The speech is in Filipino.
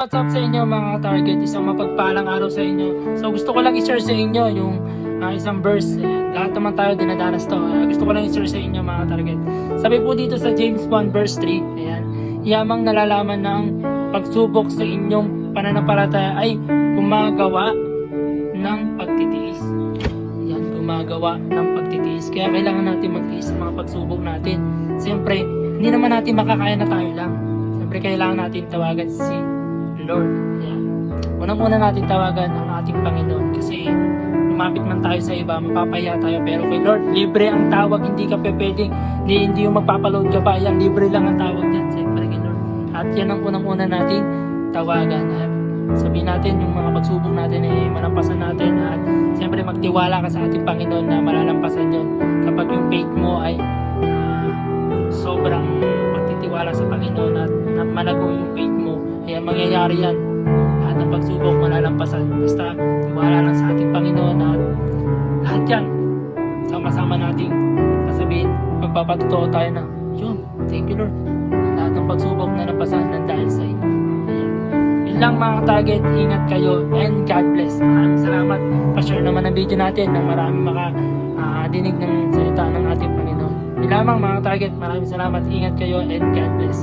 What's up sa inyo mga target? Isang mapagpalang araw sa inyo. So gusto ko lang i-share sa inyo yung isang verse. Lahat naman tayo dinadanas to. Gusto ko lang i-share sa inyo mga target. Sabi po dito sa James 1 verse 3, ayan, yamang nalalaman na ang pagsubok sa inyong pananampalataya ay gumagawa ng pagtitiis. Ayan, gumagawa ng pagtitiis. Kaya kailangan natin magtiis sa mga pagsubok natin. Siyempre, hindi naman natin makakaya na tayo lang. Siyempre, kailangan natin tawagan si Lord. Ayan. Unang-una natin tawagan ang ating Panginoon kasi lumapit man tayo sa iba, mapapahiya tayo, pero kay Lord, libre ang tawag, hindi ka pwedeng, hindi yung magpapaload ka pa, yan, libre lang ang tawag yan, siyempre kay Lord. At yan ang unang-una nating tawagan. At sabihin natin yung mga pagsubok natin ay malampasan natin at siyempre magtiwala ka sa ating Panginoon na malalampasan yun. Kapag yung faith mo ay sobrang pagtitiwala sa Panginoon at malago yung faith mo, kaya mangyayari yan. Lahat ng pagsubok malalampasan. Basta tiwala lang sa ating Panginoon at lahat yan sama-sama nating sasabihin, magpapatotoo tayo na yun, thank you Lord, lahat ng pagsubok na napasan ng dahil sa inyo. Ayan. Yun lang mga target, ingat kayo and God bless. Maraming salamat. Pa-share naman ang video natin na marami makadinig ng salita ng ating Panginoon. Yun lamang mga target, maraming salamat, ingat kayo and God bless.